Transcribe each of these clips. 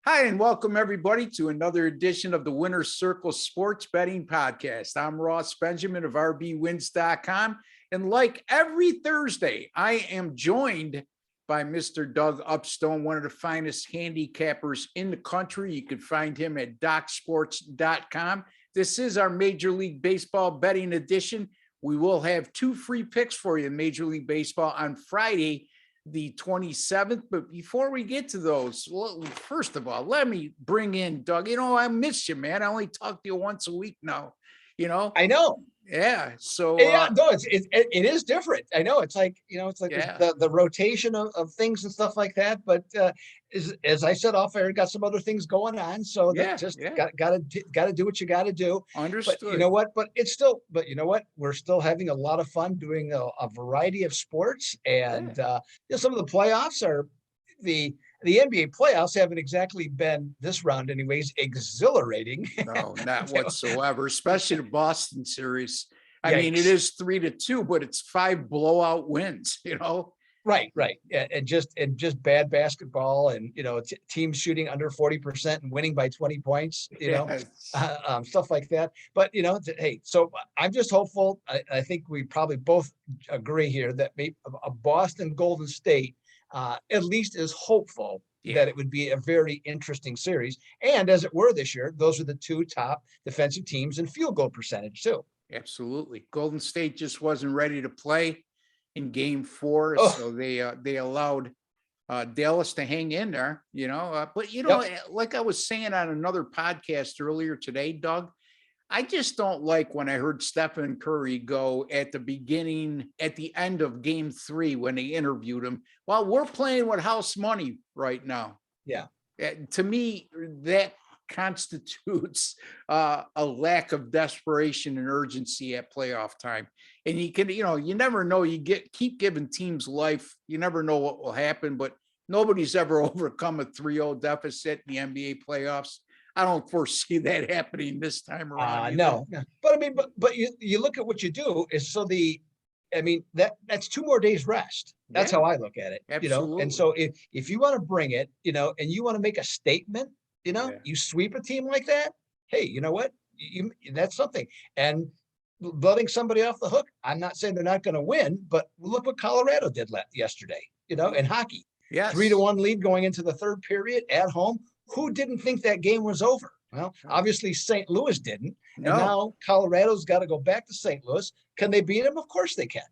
Hi, and welcome everybody to another edition of the Winner's Circle Sports Betting Podcast. I'm Ross Benjamin of rbwins.com. And like every Thursday, I am joined by Mr. Doug Upstone, one of the finest handicappers in the country. You can find him at docsports.com. This is our Major League Baseball betting edition. We will have two free picks for you in Major League Baseball on Friday, the 27th. But before we get to those, first of all, let me bring in Doug. I miss you, man. I only talk to you once a week now. I know. Yeah. So no, it is different. I know it's like yeah. the rotation of things and stuff like that. But as I said off air, got some other things going on. So that just got to do what you got to do. Understood. But you know what? But you know what? We're still having a lot of fun doing a variety of sports, and some of the playoffs are the NBA playoffs haven't exactly been, this round anyways, exhilarating. No, not whatsoever, especially the Boston series. I Yikes. mean, it is 3-2, but it's 5 blowout wins, Right. And just bad basketball, and teams shooting under 40% and winning by 20 points, stuff like that. But hey, so I'm just hopeful. I think we probably both agree here that maybe a Boston Golden State at least is hopeful that it would be a very interesting series. And as it were this year, those are the two top defensive teams in field goal percentage too. Absolutely. Golden State just wasn't ready to play in game 4. So they allowed Dallas to hang in there, but like I was saying on another podcast earlier today, Doug, I just don't like when I heard Stephen Curry go at the end of game 3 when they interviewed him. Well, we're playing with house money right now. Yeah. To me, that constitutes a lack of desperation and urgency at playoff time. And you never know. Keep giving teams life. You never know what will happen, but nobody's ever overcome a 3-0 deficit in the NBA playoffs. I don't foresee that happening this time around. No, but I mean, but you look at what you do is that's 2 more days rest. That's how I look at it. Absolutely. And so if you want to bring it, and you want to make a statement, you sweep a team like that. Hey, you know what? That's something. And letting somebody off the hook. I'm not saying they're not going to win, but look what Colorado did yesterday. In hockey. Yes. 3-1 lead going into the third period at home. Who didn't think that game was over? Well, obviously St. Louis didn't. No. And now Colorado's got to go back to St. Louis. Can they beat them? Of course they can,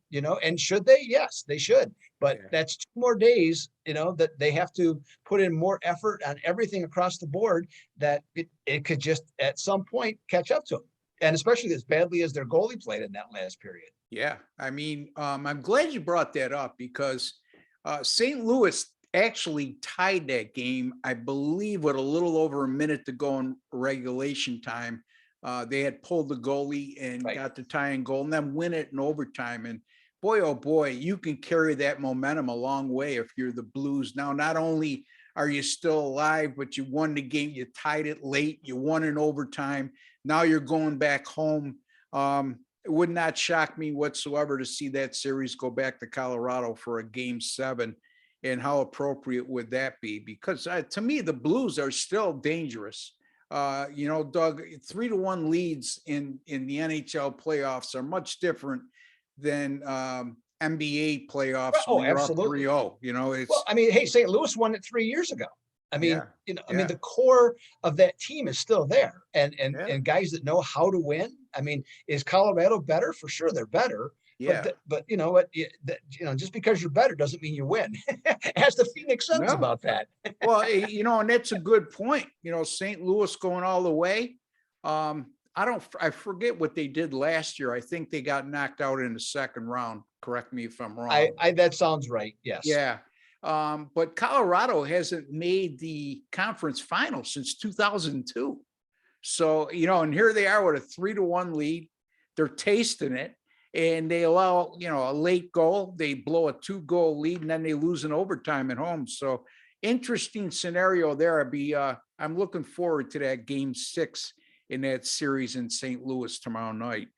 and should they? Yes, they should. But that's 2 more days, that they have to put in more effort on everything across the board, that it could just at some point catch up to them. And especially as badly as their goalie played in that last period. Yeah. I mean, I'm glad you brought that up because St. Louis actually tied that game, I believe, with a little over a minute to go in regulation time. They had pulled the goalie and got the tying goal and then win it in overtime. And boy, oh boy, you can carry that momentum a long way if you're the Blues. Now, not only are you still alive, but you won the game, you tied it late, you won in overtime. Now you're going back home. It would not shock me whatsoever to see that series go back to Colorado for a game 7. And how appropriate would that be? Because to me, the Blues are still dangerous. Doug, 3-1 leads in the NHL playoffs are much different than NBA playoffs. Oh, absolutely. 3-0. Hey, St. Louis won it 3 years ago. I mean, the core of that team is still there, and guys that know how to win. I mean, is Colorado better? For sure, they're better. Yeah. But you know what? Just because you're better doesn't mean you win. Ask the Phoenix Suns about that. Well, and that's a good point. St. Louis going all the way. I forget what they did last year. I think they got knocked out in the second round. Correct me if I'm wrong. That sounds right. Yes. Yeah. But Colorado hasn't made the conference final since 2002. So, and here they are with a 3-1 lead. They're tasting it. And they allow, a late goal. They blow a 2-goal lead, and then they lose in overtime at home. So interesting scenario there. I'm looking forward to that game 6 in that series in St. Louis tomorrow night.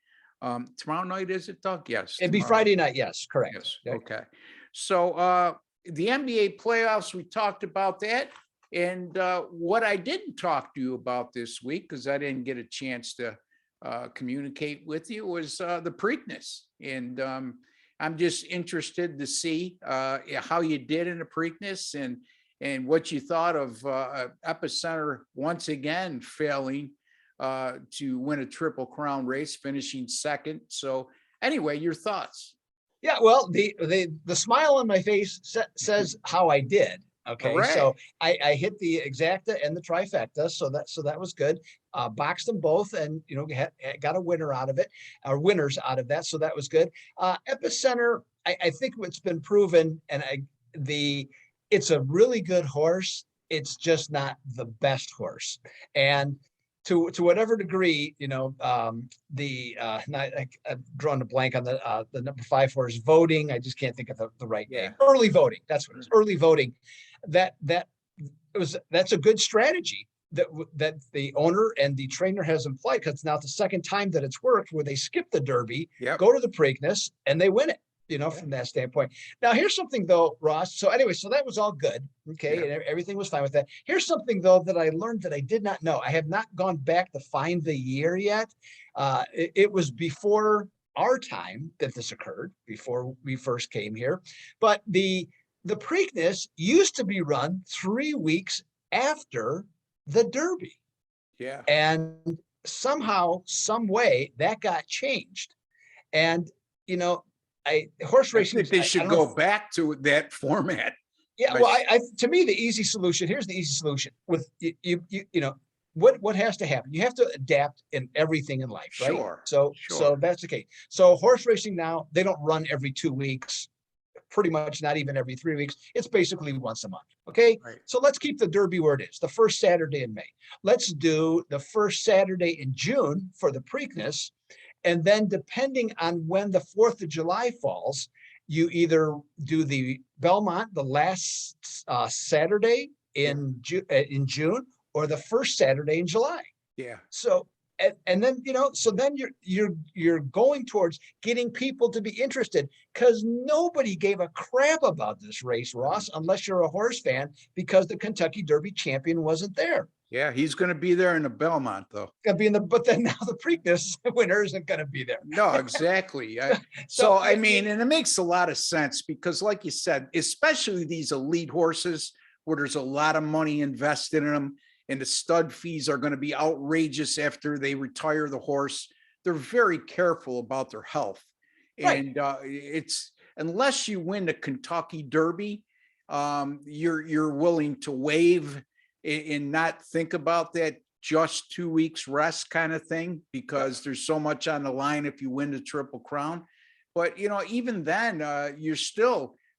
Tomorrow night, is it, Doug? Yes. It'd be Friday night. Yes, correct. Yes. Okay. So the NBA playoffs, we talked about that. And what I didn't talk to you about this week, because I didn't get a chance to communicate with you, was the Preakness. And I'm just interested to see how you did in the Preakness and what you thought of Epicenter once again failing to win a Triple Crown race, finishing second. So anyway, your thoughts? Yeah, well, the smile on my face says how I did. Okay, Hooray. so I hit the exacta and the trifecta, so that was good. Boxed them both, and got a winner out of it, or winners out of that, so that was good. Epicenter, I think it's been proven, and it's a really good horse. It's just not the best horse, and to whatever degree, I've drawn a blank on the number 5 horse voting. I just can't think of the right name. Early voting. That's what it is. Early voting. That's a good strategy that the owner and the trainer has employed, because now it's the second time that it's worked, where they skip the Derby, go to the Preakness, and they win it. From that standpoint. Now, here's something though, Ross. So anyway, so that was all good. Okay. And everything was fine with that. Here's something though that I learned that I did not know. I have not gone back to find the year yet. It was before our time that this occurred, before we first came here. But the Preakness used to be run 3 weeks after the Derby. Yeah. And somehow, some way that got changed. And, horse racing. I think they should go back to that format. Yeah, well, to me, the easy solution. Here's the easy solution. With what has to happen? You have to adapt in everything in life, right? Sure. So that's the case. So horse racing now, they don't run every 2 weeks. Pretty much not even every 3 weeks. It's basically once a month. Okay. Right. So let's keep the Derby where it is, the first Saturday in May. Let's do the first Saturday in June for the Preakness. And then depending on when the 4th of July falls, you either do the Belmont, the last Saturday in June, or the first Saturday in July. Yeah. So, and then, so then you're going towards getting people to be interested, because nobody gave a crap about this race, Ross, unless you're a horse fan, because the Kentucky Derby champion wasn't there. Yeah, he's going to be there in the Belmont, though. But then now the Preakness winner isn't going to be there. No, exactly. So I mean, and it makes a lot of sense, because like you said, especially these elite horses where there's a lot of money invested in them, and the stud fees are going to be outrageous after they retire the horse. They're very careful about their health. Right. And it's, unless you win the Kentucky Derby, you're willing to waive and not think about that just 2 weeks rest kind of thing, because there's so much on the line if you win the Triple Crown. But, even then,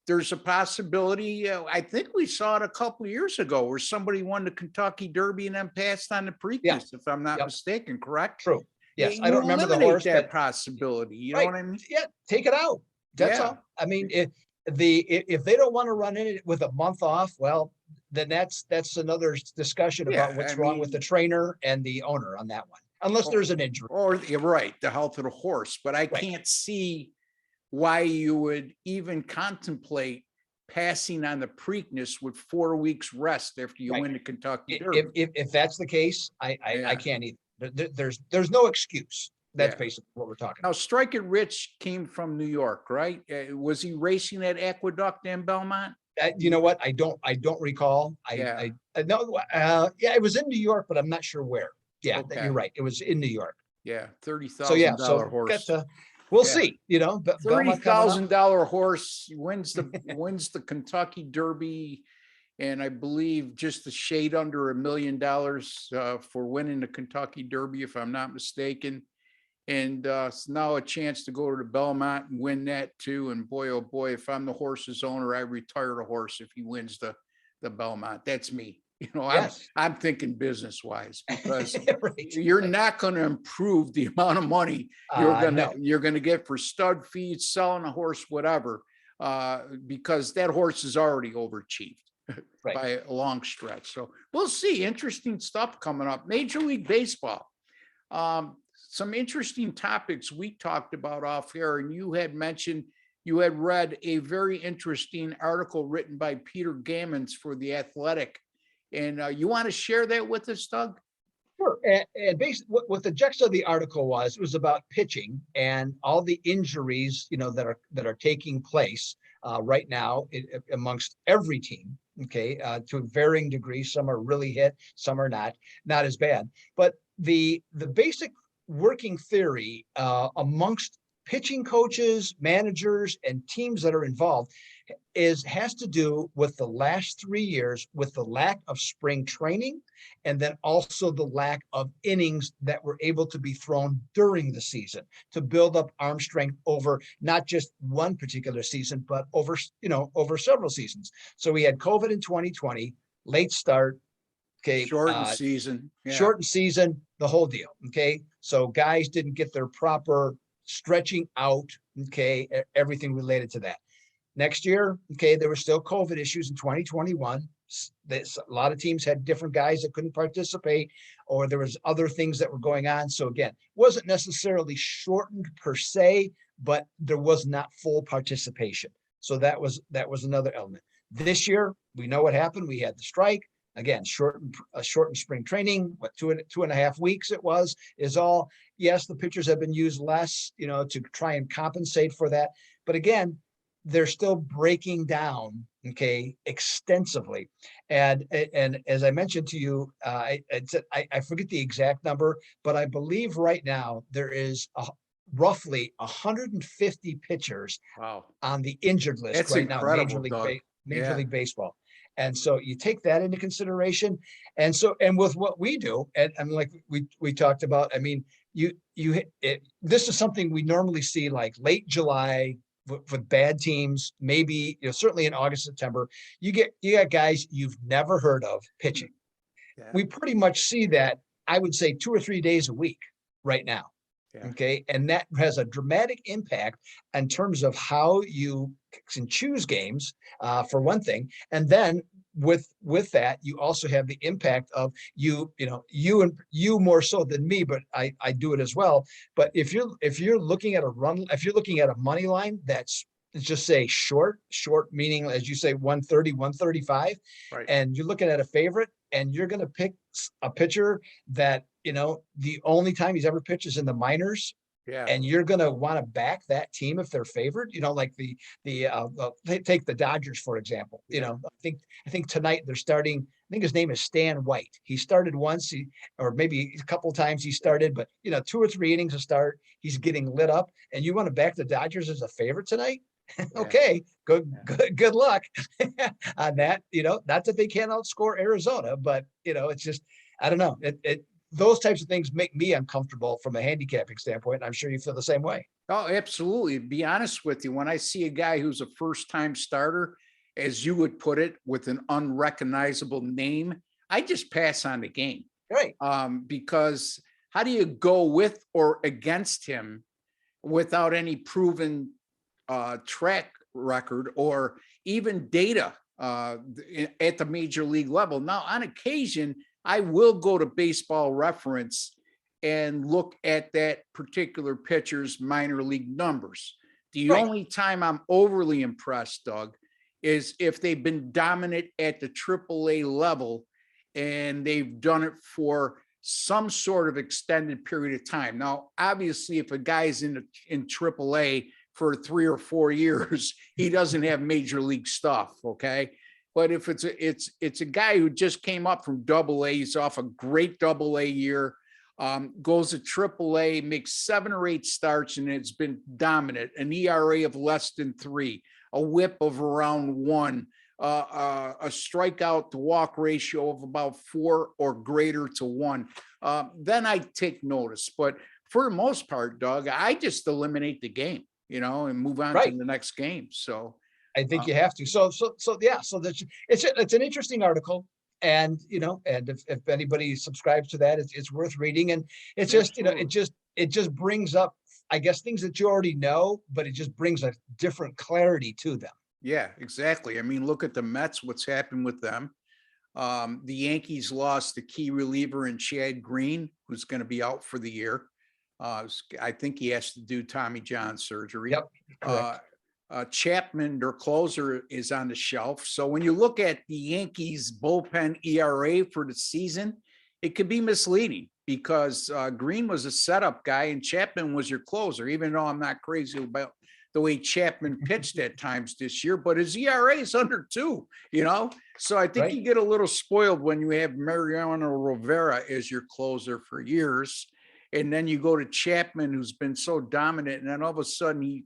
there's a possibility. I think we saw it a couple of years ago where somebody won the Kentucky Derby and then passed on the Preakness, if I'm not mistaken, correct? True. Yes. You I don't remember the horse, that possibility. You know what I mean? Yeah. Take it out. That's all. I mean, if they don't want to run in it with a month off, well, then that's another discussion about what's wrong with the trainer and the owner on that one, unless there's an injury. Or you're right, the health of the horse. But I can't see why you would even contemplate passing on the Preakness with 4 weeks rest after you win the Kentucky Derby. If that's the case, I can't either. There's no excuse. That's basically what we're talking about. Now, Strike It Rich came from New York, right? Was he racing at Aqueduct and Belmont? You know what? I don't recall. I know. It was in New York, but I'm not sure where. Yeah, you're right. It was in New York. Yeah, $30,000 horse. We'll see. $30,000 horse wins the Kentucky Derby, and I believe just a shade under $1 million for winning the Kentucky Derby, if I'm not mistaken. And it's now a chance to go to the Belmont and win that too. And boy, oh boy, if I'm the horse's owner, I retire the horse if he wins the Belmont. That's me. I'm thinking business wise, because you're not going to improve the amount of money you're going to get for stud fees, selling a horse, whatever, because that horse is already overachieved by a long stretch. So we'll see. Interesting stuff coming up. Major League Baseball. Some interesting topics we talked about off air, and you had mentioned you had read a very interesting article written by Peter Gammons for The Athletic. And you want to share that with us, Doug? Sure. And basically, what the gist of the article was, it was about pitching and all the injuries, that are taking place right now amongst every team. Okay, to varying degrees. Some are really hit, some are not as bad. But the basic working theory amongst pitching coaches, managers, and teams that are involved has to do with the last 3 years, with the lack of spring training, and then also the lack of innings that were able to be thrown during the season to build up arm strength over not just one particular season, but over several seasons. So we had COVID in 2020, late start. Okay. Shortened season. Yeah. Shortened season, the whole deal. Okay. So guys didn't get their proper stretching out. Okay. Everything related to that. Next year, okay, there were still COVID issues in 2021. A lot of teams had different guys that couldn't participate, or there was other things that were going on. So again, wasn't necessarily shortened per se, but there was not full participation. So that was another element. This year, we know what happened. We had the strike. Again, shortened spring training, what, 2.5 weeks it is all. Yes, the pitchers have been used less, to try and compensate for that. But again, they're still breaking down, okay, extensively. And as I mentioned to you, I forget the exact number, but I believe right now there is roughly 150 pitchers on the injured list. That's right incredible, now, Major League Baseball. And so you take that into consideration. And with what we do, and like we talked about, I mean, this is something we normally see like late July, with bad teams, maybe, certainly in August, September, you got guys you've never heard of pitching. Yeah. We pretty much see that, I would say, 2 or 3 days a week right now. Yeah. Okay. And that has a dramatic impact in terms of how you can choose games, for one thing. And then with that, you also have the impact of you more so than me, but I do it as well. But if you're looking at a money line that's, let's just say short meaning, as you say, 130, 135, right, and you're looking at a favorite, and you're going to pick a pitcher that, the only time he's ever pitched is in the minors. Yeah. And you're going to want to back that team if they're favored, like take the Dodgers, for example. Yeah. I think tonight they're starting, I think his name is Stan White. He started once, or maybe a couple of times he started, but 2 or 3 innings to start, he's getting lit up, and you want to back the Dodgers as a favorite tonight? Okay, good luck on that. Not that they can't outscore Arizona, but it's just, I don't know. Those types of things make me uncomfortable from a handicapping standpoint. And I'm sure you feel the same way. Oh, absolutely. Be honest with you. When I see a guy who's a first-time starter, as you would put it, with an unrecognizable name, I just pass on the game. Right. Because how do you go with or against him without any proven track record or even data at the major league level? Now, on occasion, I will go to Baseball Reference and look at that particular pitcher's minor league numbers. The only time I'm overly impressed, Doug, is if they've been dominant at the AAA level and they've done it for some sort of extended period of time. Now, obviously, if a guy's in AAA for 3 or 4 years, he doesn't have major league stuff, okay? But if it's a guy who just came up from AA, he's off a great AA year, goes to AAA, makes 7 or 8 starts, and it's been dominant. An ERA of less than 3, a WHIP of around 1, a strikeout to walk ratio of about 4 or greater to 1. Then I take notice. But for the most part, Doug, I just eliminate the game, and move on to the next game. So. I think you have to. So yeah. So it's an interesting article, and and if anybody subscribes to that, it's worth reading. And it's just it just brings up, I guess, things that you already know, but it just brings a different clarity to them. Yeah, exactly. I mean, look at the Mets. What's happened with them? The Yankees lost the key reliever in Chad Green, who's going to be out for the year. I think he has to do Tommy John surgery. Yep. Correct. Chapman, their closer, is on the shelf. So when you look at the Yankees bullpen ERA for the season, it could be misleading because Green was a setup guy and Chapman was your closer, even though I'm not crazy about the way Chapman pitched at times this year, but his ERA is under 2, So I think you get a little spoiled when you have Mariano Rivera as your closer for years. And then you go to Chapman, who's been so dominant, and then all of a sudden he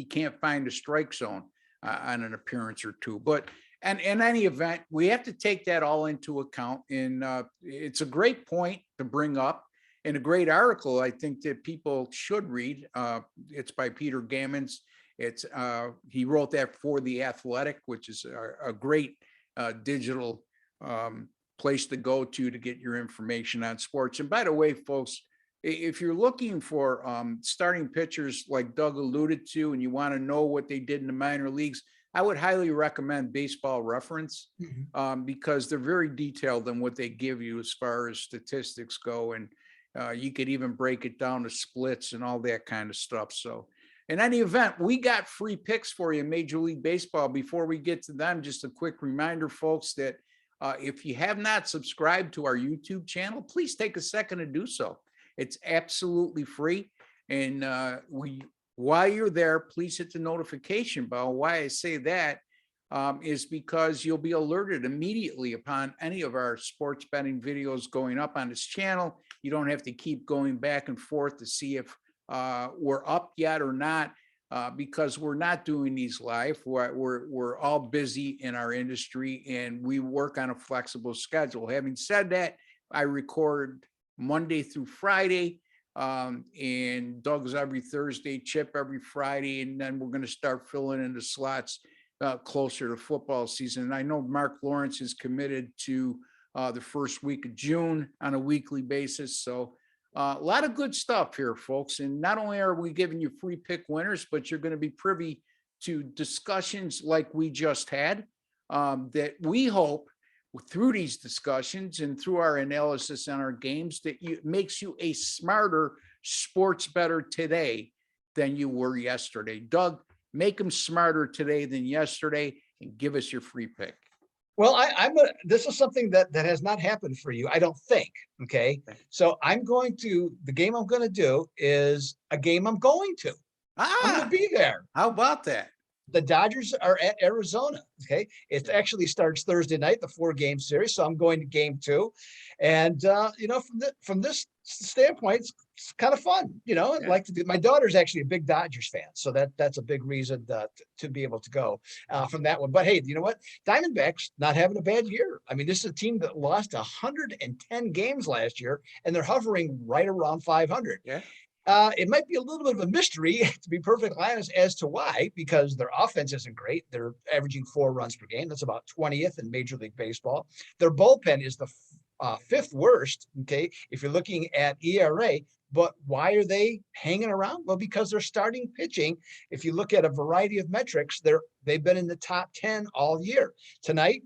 can't find a strike zone on an appearance or two. But and in any event, we have to take that all into account. And it's a great point to bring up and a great article I think that people should read. It's by Peter Gammons. He wrote that for The Athletic, which is a great digital place to go to get your information on sports. And by the way, folks, if you're looking for starting pitchers like Doug alluded to, and you want to know what they did in the minor leagues, I would highly recommend Baseball Reference because they're very detailed in what they give you as far as statistics go. And you could even break it down to splits and all that kind of stuff. So in any event, we got free picks for you in Major League Baseball. Before we get to them, just a quick reminder, folks, that if you have not subscribed to our YouTube channel, please take a second to do so. It's absolutely free. And while you're there, please hit the notification bell. Why I say that is because you'll be alerted immediately upon any of our sports betting videos going up on this channel. You don't have to keep going back and forth to see if we're up yet or not, because we're not doing these live. We're all busy in our industry and we work on a flexible schedule. Having said that, I record Monday through Friday, and Doug's every Thursday, Chip every Friday, and then we're going to start filling in the slots closer to football season. And I know Mark Lawrence is committed to the first week of June on a weekly basis. So a lot of good stuff here, folks. And not only are we giving you free pick winners, but you're going to be privy to discussions like we just had that we hope through these discussions and through our analysis on our games that makes you a smarter sports bettor today than you were yesterday. Doug, make them smarter today than yesterday and give us your free pick. Well, this is something that has not happened for you, I don't think. Okay. So the game I'm going to do is a game I'm going to. I'm going to be there. How about that? The Dodgers are at Arizona. Okay. It actually starts Thursday night, the 4-game series. So I'm going to game 2. And, from this standpoint, it's kind of fun. I'd like to do. My daughter's actually a big Dodgers fan. So that's a big reason to be able to go from that one. But hey, you know what? Diamondbacks not having a bad year. I mean, this is a team that lost 110 games last year, and they're hovering right around 500. Yeah. It might be a little bit of a mystery, to be perfectly honest, as to why, because their offense isn't great. They're averaging 4 runs per game. That's about 20th in Major League Baseball. Their bullpen is the 5th worst. Okay. If you're looking at ERA, but why are they hanging around? Well, because they're starting pitching. If you look at a variety of metrics, they've been in the top 10 all year. Tonight,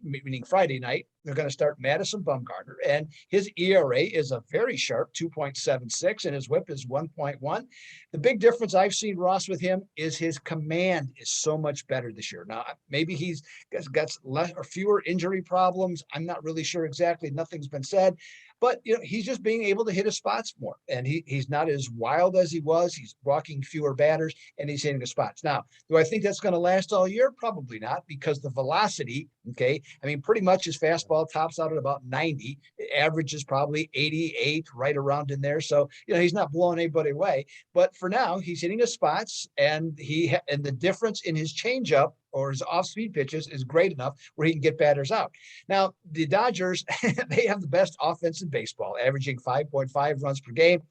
meaning Friday night, they're going to start Madison Bumgarner, and his ERA is a very sharp 2.76, and his WHIP is 1.1. The big difference I've seen, Ross, with him is his command is so much better this year. Now, maybe he's got less or fewer injury problems. I'm not really sure exactly. Nothing's been said. But he's just being able to hit his spots more, and he's not as wild as he was. He's walking fewer batters, and he's hitting the spots. Now, do I think that's going to last all year? Probably not, because the velocity. Okay, I mean, pretty much his fastball tops out at about 90. Average is probably 88, right around in there. So he's not blowing anybody away. But for now, he's hitting his spots, and the difference in his changeup or his off-speed pitches is great enough where he can get batters out. Now, the Dodgers, they have the best offense in baseball, averaging 5.5 runs per game.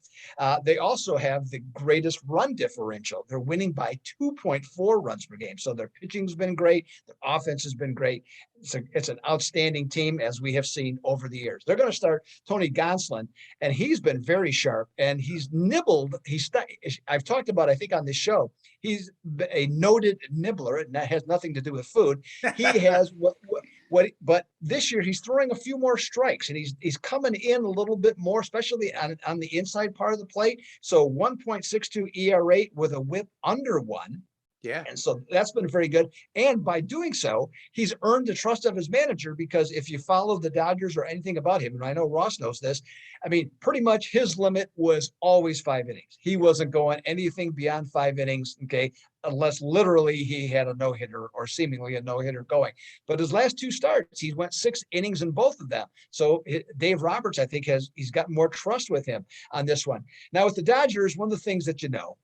They also have the greatest run differential. They're winning by 2.4 runs per game. So their pitching's been great. Their offense has been great. It's an outstanding team, as we have seen over the years. They're going to start Tony Gonsolin, and he's been very sharp, and he's nibbled. I've talked about, I think, on this show, he's a noted nibbler, and that has nothing to do with food. He has but this year he's throwing a few more strikes, and he's coming in a little bit more, especially on the inside part of the plate. So 1.62 ERA with a WHIP under 1. Yeah. And so that's been very good. And by doing so, he's earned the trust of his manager, because if you follow the Dodgers or anything about him, and I know Ross knows this, I mean, pretty much his limit was always 5 innings. He wasn't going anything beyond 5 innings, okay, unless literally he had a no-hitter or seemingly a no-hitter going. But his last 2 starts, he went 6 innings in both of them. So Dave Roberts, I think, he's got more trust with him on this one. Now with the Dodgers, one of the things that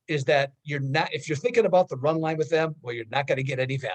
is that you're not, if you're thinking about the run line with them, well, you're not going to get any value.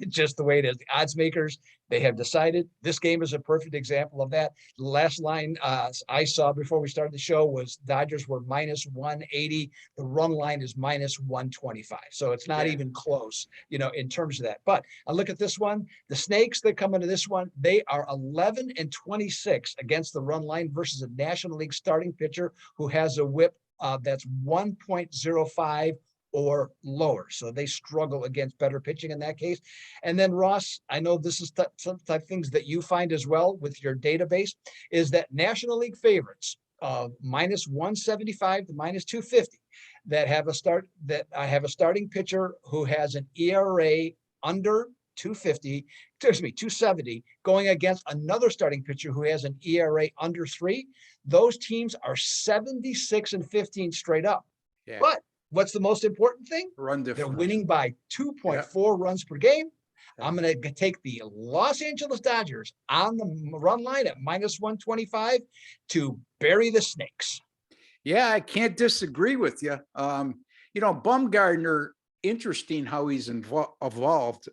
Just the way it is. The odds makers, they have decided this game is a perfect example of that. The last line I saw before we started the show was Dodgers were minus 180. The run line is minus 125. So it's not even close, in terms of that. But I look at this one, the Snakes that come into this one, they are 11-26 against the run line versus a National League starting pitcher who has a whip that's 1.05 or lower. So they struggle against better pitching in that case. And then Ross, I know this is some type of things that you find as well with your database, is that National League favorites minus 175 to minus 250 that have a starting pitcher who has an ERA under 270, going against another starting pitcher who has an ERA under 3. Those teams are 76-15 straight up. Yeah. But what's the most important thing? Run difference. They're winning by 2.4 runs per game. Yeah. I'm going to take the Los Angeles Dodgers on the run line at minus 125 to bury the Snakes. Yeah, I can't disagree with you. Bumgarner, interesting how he's evolved.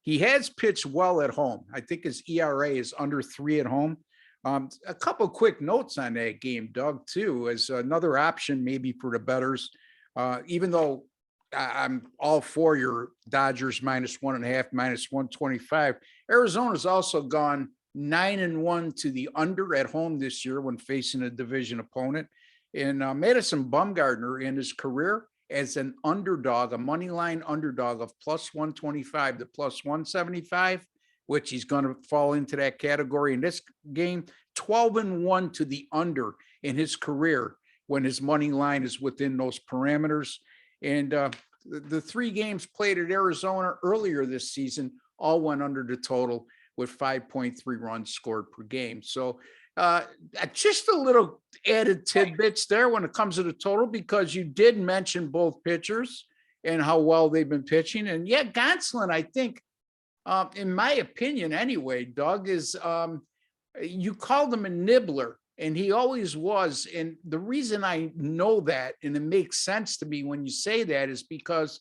He has pitched well at home. I think his ERA is under 3 at home. A couple quick notes on that game, Doug, too, as another option maybe for the bettors. Even though I'm all for your Dodgers minus 1.5, minus 125, Arizona's also gone 9-1 to the under at home this year when facing a division opponent. And Madison Bumgarner in his career as an underdog, a money line underdog of plus 125 to plus 175, which he's going to fall into that category in this game. 12-1 to the under in his career when his money line is within those parameters. And the 3 games played at Arizona earlier this season all went under the total with 5.3 runs scored per game. So just a little added tidbits there when it comes to the total, because you did mention both pitchers and how well they've been pitching. And yeah, Gonsolin, I think, in my opinion anyway, Doug, is you called him a nibbler, and he always was. And the reason I know that, and it makes sense to me when you say that, is because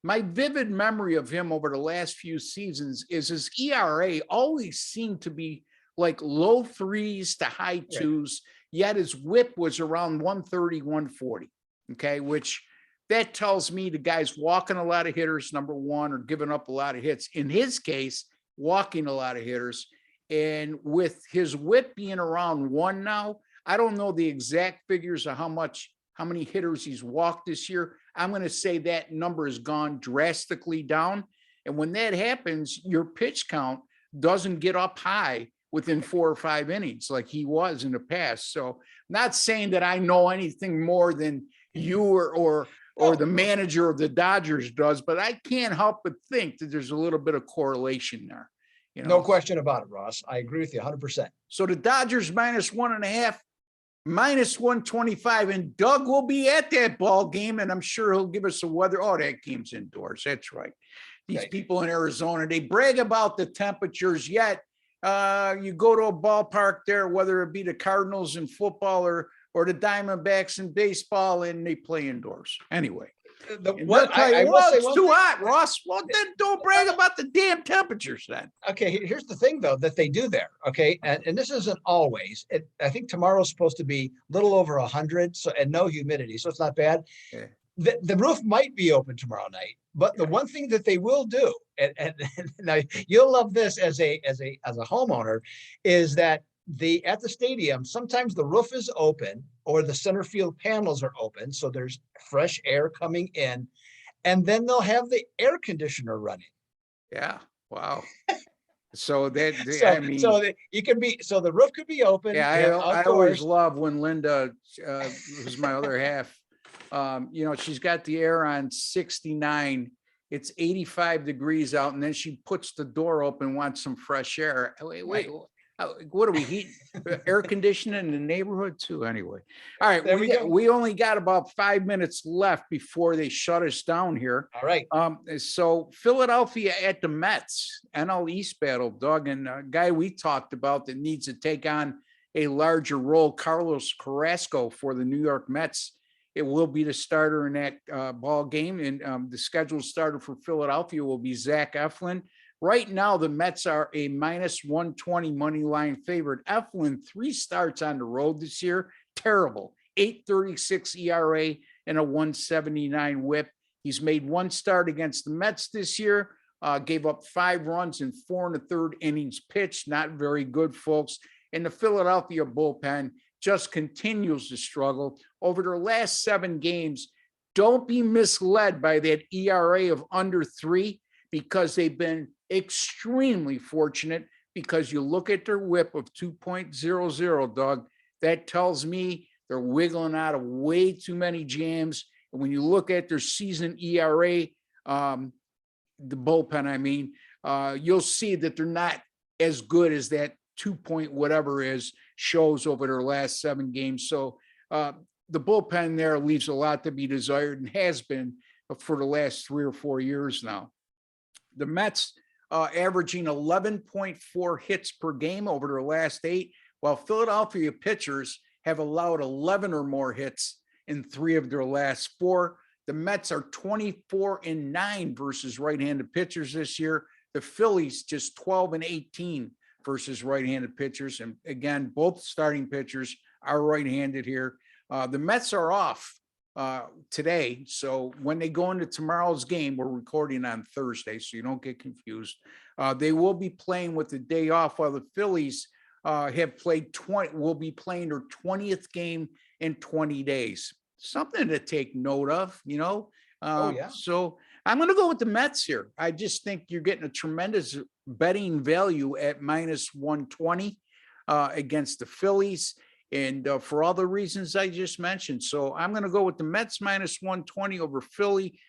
my vivid memory of him over the last few seasons is his ERA always seemed to be like low 3s to high 2s, yet his whip was around 130, 140. Okay, which that tells me the guy's walking a lot of hitters, number one, or giving up a lot of hits. In his case, walking a lot of hitters. And with his whip being around 1 now, I don't know the exact figures of how many hitters he's walked this year. I'm going to say that number has gone drastically down. And when that happens, your pitch count doesn't get up high within 4 or 5 innings like he was in the past. So not saying that I know anything more than you or the manager of the Dodgers does, but I can't help but think that there's a little bit of correlation there. No question about it, Ross. I agree with you 100%. So the Dodgers minus 1.5, minus 125, and Doug will be at that ball game, and I'm sure he'll give us a weather. Oh, that game's indoors. That's right. These people in Arizona, they brag about the temperatures, yet you go to a ballpark there, whether it be the Cardinals in football or the Diamondbacks in baseball, and they play indoors. Anyway. It's too hot, Ross. Well, then don't brag about the damn temperatures then. Okay, here's the thing, though, that they do there. Okay, and this isn't always. I think tomorrow's supposed to be a little over 100, so and no humidity, so it's not bad. Yeah. The roof might be open tomorrow night, but the one thing that they will do, and now you'll love this as a homeowner, is that at the stadium, sometimes the roof is open or the center field panels are open, so there's fresh air coming in, and then they'll have the air conditioner running. Yeah. Wow. So that the roof could be open. Yeah, I always love when Linda, who's my other half, she's got the air on 69, it's 85 degrees out, and then she puts the door open, wants some fresh air. Wait, what are we heating? Air conditioning in the neighborhood too? Anyway, all right, There we go. we only got about 5 minutes left before they shut us down here. All right. So Philadelphia at the Mets, NL East battle, Doug, and a guy we talked about that needs to take on a larger role, Carlos Carrasco for the New York Mets. It will be the starter in that ball game, and the scheduled starter for Philadelphia will be Zach Eflin. Right now, the Mets are a minus 120 money line favorite. Eflin, 3 starts on the road this year, terrible. 8.36 ERA and a 179 WHIP. He's made 1 start against the Mets this year, gave up 5 runs in 4 1/3 innings pitched. Not very good, folks. And the Philadelphia bullpen just continues to struggle. Over their last 7 games, don't be misled by that ERA of under 3, because they've been extremely fortunate, because you look at their WHIP of 2.00, Doug, that tells me they're wiggling out of way too many jams. And when you look at their season ERA, the bullpen, I mean, you'll see that they're not as good as that 2 point whatever is shows over their last 7 games. So the bullpen there leaves a lot to be desired, and has been for the last 3 or 4 years now. The Mets averaging 11.4 hits per game over their last 8, while Philadelphia pitchers have allowed 11 or more hits in 3 of their last 4. The Mets are 24-9 versus right-handed pitchers this year. The Phillies just 12-18 versus right-handed pitchers. And again, both starting pitchers are right-handed here. The Mets are off today. So when they go into tomorrow's game, we're recording on Thursday, so you don't get confused. They will be playing with the day off, while the Phillies will be playing their 20th game in 20 days. Something to take note of, you know? So I'm going to go with the Mets here. I just think you're getting a tremendous betting value at minus 120 against the Phillies. And for all the reasons I just mentioned. So I'm going to go with the Mets minus 120 over Philly.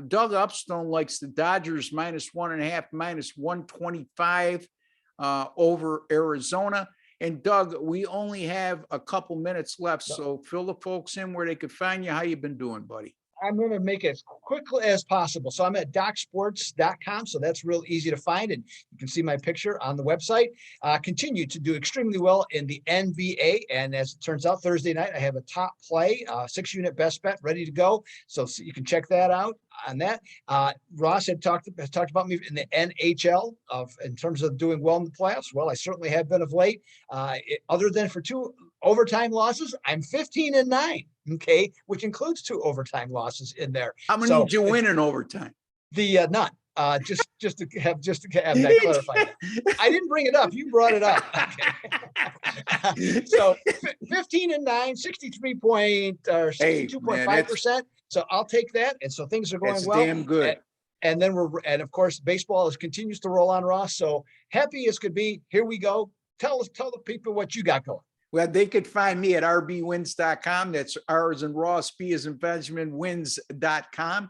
Doug Upstone likes the Dodgers minus 1.5, minus 125 over Arizona. And Doug, we only have a couple minutes left. So fill the folks in where they could find you. How you been doing, buddy? I'm going to make it as quickly as possible. So I'm at docsports.com. So that's real easy to find. And you can see my picture on the website. Continue to do extremely well in the NBA. And as it turns out, Thursday night, I have a top play, 6-unit best bet ready to go. So you can check that out on that. Ross had talked about me in the NHL in terms of doing well in the playoffs. Well, I certainly have been of late. Other than for 2 overtime losses, I'm 15-9. Okay, which includes 2 overtime losses in there. How many did you win in overtime? The none. Just to have that clarified. I didn't bring it up. You brought it up. Okay. So 15-9, 62.5%. So I'll take that. And so things are going That's well. Damn good. And then of course, baseball continues to roll on, Ross. So happy as could be. Here we go. Tell the people what you got going. Well, they could find me at rbwins.com. That's R as in Ross, B as in Benjamin, wins.com.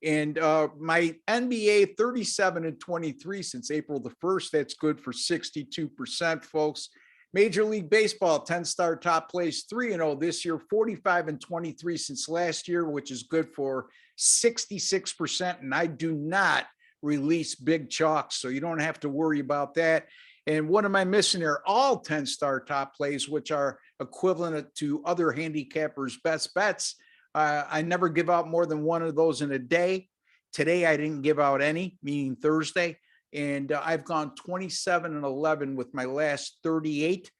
And my NBA 37-23 since April the 1st. That's good for 62%, folks. Major League Baseball, 10-star top plays 3-0 this year, 45-23 since last year, which is good for 66%. And I do not release big chalks, so you don't have to worry about that. And what am I missing here? All 10-star top plays, which are equivalent to other handicappers' best bets. I never give out more than 1 of those in a day. Today, I didn't give out any, meaning Thursday. And I've gone 27-11 with my last 38,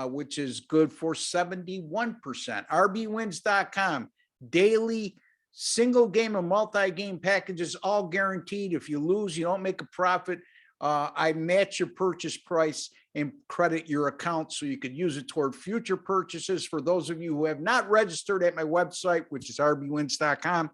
which is good for 71%. rbwins.com, daily single game and multi-game packages, all guaranteed. If you lose, you don't make a profit. I match your purchase price and credit your account so you could use it toward future purchases. For those of you who have not registered at my website, which is rbwins.com,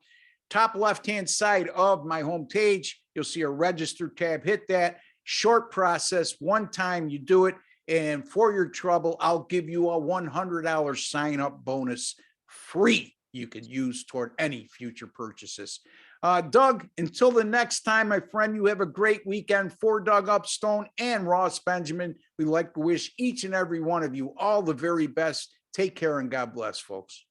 top left-hand side of my homepage, you'll see a register tab. Hit that. Short process. One time you do it. And for your trouble, I'll give you a $100 sign-up bonus free you could use toward any future purchases. Doug, until the next time, my friend, you have a great weekend. For Doug Upstone and Ross Benjamin, we'd like to wish each and every one of you all the very best. Take care and God bless, folks.